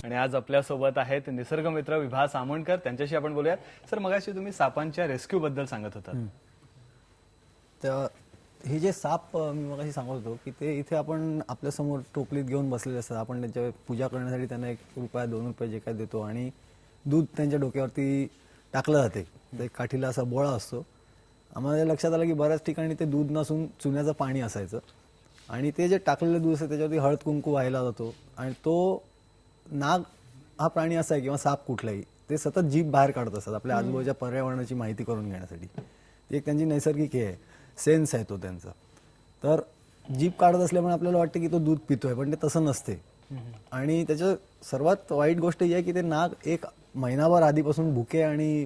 आणि आज आपल्या सोबत आहेत निसर्ग मित्र विभा सामोणकर, त्यांच्याशी आपण बोलूयात। सर, मगाशी तुम्ही सापांच्या रेस्क्यू बद्दल सांगत होतात। तर हे जे साप मी मगाशी सांगत होतो की ते इथे आपण आपल्या समोर टोपलीत घेऊन बसलेले असतात। आपण त्यांच्या पूजा करण्यासाठी त्यांना ₹1 ₹2 जे काय देतो आणि दूध त्यांच्या डोक्यावरती टाकलं जाते। तर एक काठीला असा बोळा असतो। आम्हाला लक्षात आलं की बऱ्याच ठिकाणी ते दूध नसून चुन्याचं पाणी असायचं आणि ते जे टाकलेलं दूध असतं त्याच्यावरती हळद कुंकू वाहिला जातो आणि तो नाग हा प्राणी असा आहे किंवा साप कुठलाही ते सतत जीभ बाहेर काढत असतात आपल्या आजूबाजूच्या पर्यावरणाची माहिती करून घेण्यासाठी। ती एक त्यांची नैसर्गिक हे आहे, सेन्स आहे तो त्यांचा। तर जीभ काढत असल्यामुळे आपल्याला वाटतं की तो दूध पितोय, पण ते तसं नसते। आणि त्याच्या सर्वात वाईट गोष्ट ही आहे की ते नाग 1 महिनाभर आधीपासून भुके आणि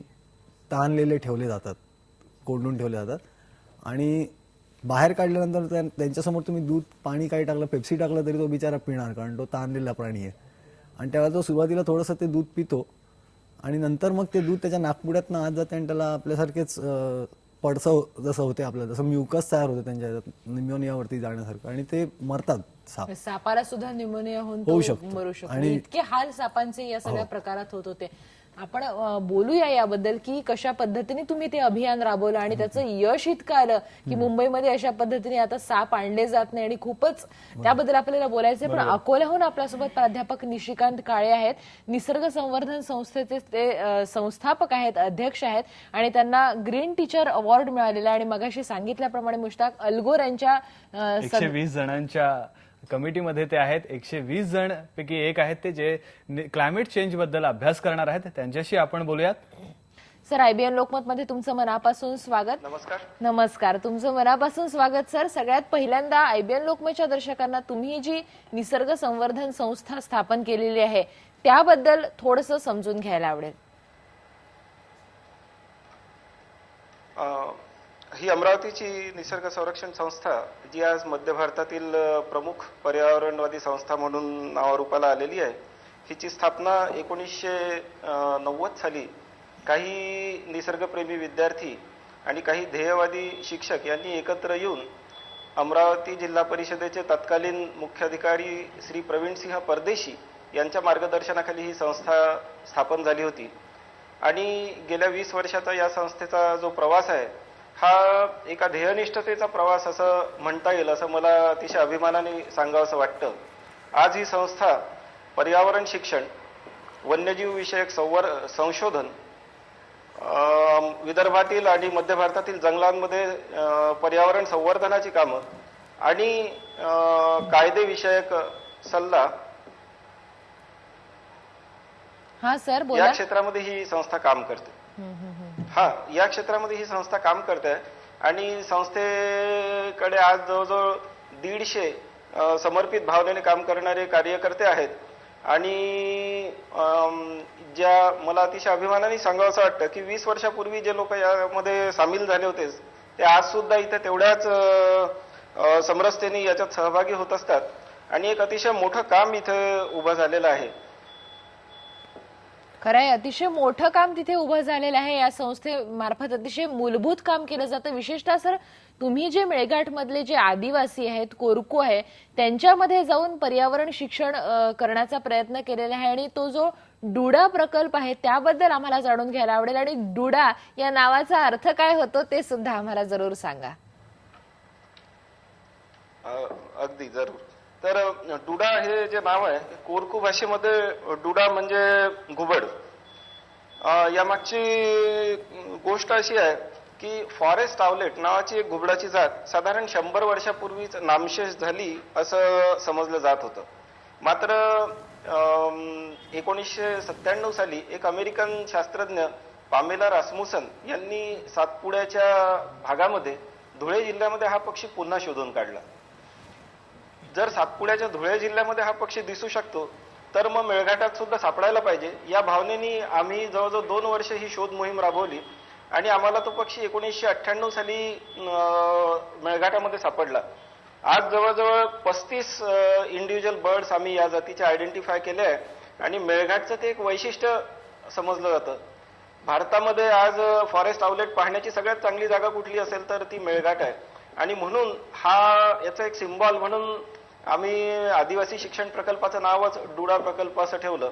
तहानलेले ठेवले जातात, कोंडून ठेवले जातात आणि बाहेर काढल्यानंतर त्यांच्यासमोर तुम्ही दूध पाणी काही टाकलं, पेप्सी टाकलं तरी तो बिचारा पिणार, कारण तो तहानलेला प्राणी आहे। आणि त्यावेळेला तो सुरुवातीला थोडंसं ते दूध पितो आणि नंतर मग ते दूध त्याच्या नाकपुड्यातनं आत जाते आणि त्याला आपल्यासारखेच पडसं जसं होते आपल्याला तसं म्युकस तयार होतं त्यांच्या न्यूमोनियावरती जाण्यासारखं आणि ते मरतात। सापाला सुद्धा न्यूमोनिया होऊन मरू शकतो। आणि इतके हाल सापांचे या सगळ्या प्रकारात होत होते। आपण बोलूया याबद्दल की कशा पद्धतीने तुम्ही ते अभियान राबवलं आणि त्याचं यश इतकं आलं की मुंबईमध्ये अशा पद्धतीने आता साप आणले जात नाही आणि खूपच त्याबद्दल आपल्याला बोलायचंय। पण अकोल्याहून आपल्यासोबत प्राध्यापक निशिकांत काळे आहेत, निसर्ग संवर्धन संस्थेचे ते संस्थापक आहेत, अध्यक्ष आहेत आणि त्यांना ग्रीन टीचर अवॉर्ड मिळालेला आहे। आणि मगाशी सांगितल्याप्रमाणे मुश्ताक अलगोर यांच्या 120 जणांच्या कमिटीमध्ये ते आहेत। 120 जण पैकी एक आहेत ते जे क्लायमेट चेंज बद्दल अभ्यास करणार आहेत, त्यांच्याशी आपण बोलूयात। सर, आयबीएन लोकमत मध्ये तुमचं मनापासून स्वागत। नमस्कार। नमस्कार, तुमचं मनापासून स्वागत सर। सगळ्यात पहिल्यांदा आयबीएन लोकमतच्या दर्शकांना तुम्ही जी निसर्ग संवर्धन संस्था स्थापन केलेली आहे त्याबद्दल थोडंसं समजून घ्यायला आवडेल। ही अमरावतीची निसर्ग संरक्षण संस्था जी आज मध्य भारतातील प्रमुख पर्यावरणवादी संस्था म्हणून नावारूपाला आलेली आहे। हिची स्थापना 1990 साली काही निसर्गप्रेमी विद्यार्थी आणि काही ध्येयवादी शिक्षक यांनी एकत्र येऊन अमरावती जिल्हा परिषदेचे तत्कालीन मुख्याधिकारी श्री प्रवीणसिंह परदेशी यांच्या मार्गदर्शनाखाली ही संस्था स्थापन झाली होती। आणि गेल्या 20 वर्षाचा या संस्थेचा जो प्रवास आहे हा एका ध्येयनिष्ठतेचा प्रवास असं म्हणता येईल, असं मला अतिशय अभिमानाने सांगावंसं वाटतं। आज ही संस्था पर्यावरण शिक्षण, वन्यजीव विषयक संशोधन, विदर्भातील आणि मध्य भारतातील जंगलांमध्ये पर्यावरण संवर्धनाची कामं आणि कायदे विषयक सल्ला या क्षेत्रामध्ये ही संस्था काम करते। या क्षेत्रामध्ये ही संस्था काम करते आणि संस्थेकडे आज जवळजवळ 150 समर्पित भावनेने काम करणारे कार्यकर्ते आहेत। आणि ज्या मला अतिशय अभिमानाने सांगावंसं वाटतं की 20 वर्षापूर्वी जे लोक यामध्ये सामील झाले होते ते आज सुद्धा इथे तेवढ्याच समरसतेने याच्यात सहभागी होत असतात आणि एक अतिशय मोठं काम इथे उभं झालेलं आहे। खरंय, अतिशय मोठं काम तिथे उभं झालेलं आहे। या संस्थेमार्फत अतिशय मूलभूत काम केलं जातं। विशेषतः सर, तुम्ही जे मेळघाट मधले जे आदिवासी आहेत, कोरकू आहे, त्यांच्यामध्ये जाऊन पर्यावरण शिक्षण करण्याचा प्रयत्न केलेला आहे आणि तो जो डुडा प्रकल्प आहे त्याबद्दल आम्हाला जाणून घ्यायला आवडेल। आणि डुडा या नावाचा अर्थ काय होतो ते सुद्धा आम्हाला जरूर सांगा। अगदी जरूर। तर डुडा हे जे नाव आहे कोरकू भाषेमध्ये डुडा म्हणजे घुबड। यामागची गोष्ट अशी आहे की फॉरेस्ट आउलेट नावाची एक घुबडाची जात साधारण 100 वर्षापूर्वीच नामशेष झाली असं समजलं जात होतं। मात्र 1997 साली एक अमेरिकन शास्त्रज्ञ पामेला रासमुसन यांनी सातपुड्याच्या भागामध्ये धुळे जिल्ह्यामध्ये हा पक्षी पुन्हा शोधून काढला। जर सातपुड्याच्या धुळे जिल्ह्यामध्ये हा पक्षी दिसू शकतो तर मग मेळघाटात सुद्धा सापडायला पाहिजे, या भावनेने आम्ही जवळजवळ 2 वर्ष ही शोध मोहीम राबवली आणि आम्हाला तो पक्षी 1998 साली मेळघाटामध्ये सापडला। आज जवळजवळ 35 इंडिव्हिज्युअल बर्ड्स आम्ही या जातीचे आयडेंटिफाय केले आहे आणि मेळघाटचं ते एक वैशिष्ट्य समजलं जातं। भारतामध्ये आज फॉरेस्ट आउलेट पाहण्याची सगळ्यात चांगली जागा कुठली असेल तर ती मेळघाट आहे आणि म्हणून हा याचा एक सिम्बॉल म्हणून आम्ही आदिवासी शिक्षण प्रकल्पाचं नावच डुडा प्रकल्प असं ठेवलं.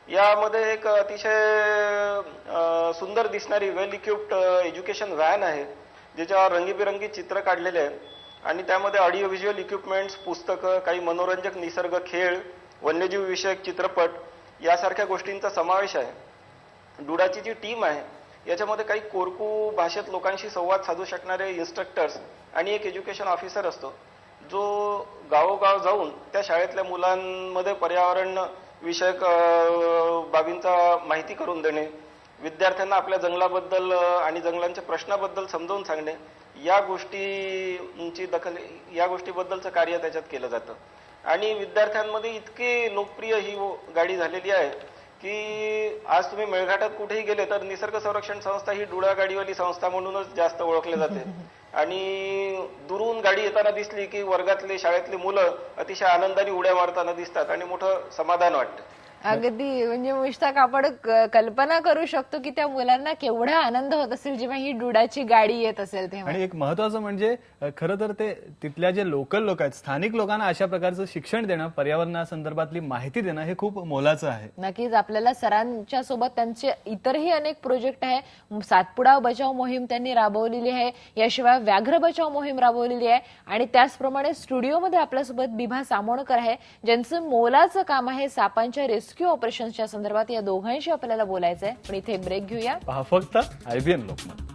यामध्ये एक अतिशय सुंदर दिसणारी वेल इक्विप्ड एज्युकेशन व्हॅन आहे, ज्याच्यावर रंगीबेरंगी चित्र काढलेले आहेत आणि त्यामध्ये ऑडिओ व्हिज्युअल इक्विपमेंट्स, पुस्तकं, काही मनोरंजक निसर्ग खेळ, वन्यजीव विषयक चित्रपट यासारख्या गोष्टींचा समावेश आहे. डुडाची जी टीम आहे याच्यामध्ये काही कोरकू भाषेत लोकांशी संवाद साधू शकणारे इन्स्ट्रक्टर्स आणि एक एज्युकेशन ऑफिसर असतो, जो गावोगाव जाऊन त्या शाळेतल्या मुलांमध्ये पर्यावरण विषयक बाबींचा माहिती करून देणे, विद्यार्थ्यांना आपल्या जंगलाबद्दल आणि जंगलांच्या प्रश्नाबद्दल समजावून सांगणे, या गोष्टीबद्दलचं कार्य त्याच्यात केलं जातं. आणि विद्यार्थ्यांमध्ये इतकी लोकप्रिय ही गाडी झालेली आहे की आज तुम्ही मेळघाटात कुठेही गेले तर निसर्ग संरक्षण संस्था ही डुडा गाडीवाली संस्था म्हणूनच जास्त ओळखले जाते. आणि दुरून गाडी येताना दिसली की वर्गातले शाळेतली मुलं अतिशय आनंदाने उड्या मारताना दिसतात आणि मोठं समाधान वाटतं. अगदी म्हणजे मुश्ताक, आपण कल्पना करू शकतो की त्या मुलांना केवढा आनंद होत असेल जेव्हा ही डुडाची गाडी येत असेल तेव्हा. आणि एक महत्वाचं म्हणजे खरं तर ते तिथल्या जे लोकल लोक आहेत, स्थानिक लोकांना अशा प्रकारचं शिक्षण देणं, पर्यावरणासंदर्भातली माहिती देणं हे खूप मोलाचं आहे. नक्कीच आपल्याला सरांच्या सोबत त्यांचे इतरही अनेक प्रोजेक्ट आहे. सातपुडा बचाव मोहीम त्यांनी राबवलेली आहे, याशिवाय व्याघ्र बचाव मोहीम राबवलेली आहे आणि त्याचप्रमाणे स्टुडिओमध्ये आपल्यासोबत बिभा सामोणकर आहे, ज्यांचं मोलाचं काम आहे सापांच्या रेस्क्यू ऑपरेशनच्या संदर्भात. या दोघांशी आपल्याला बोलायचं आहे, पण इथे ब्रेक घेऊया. पहा फक्त IBN लोकमत.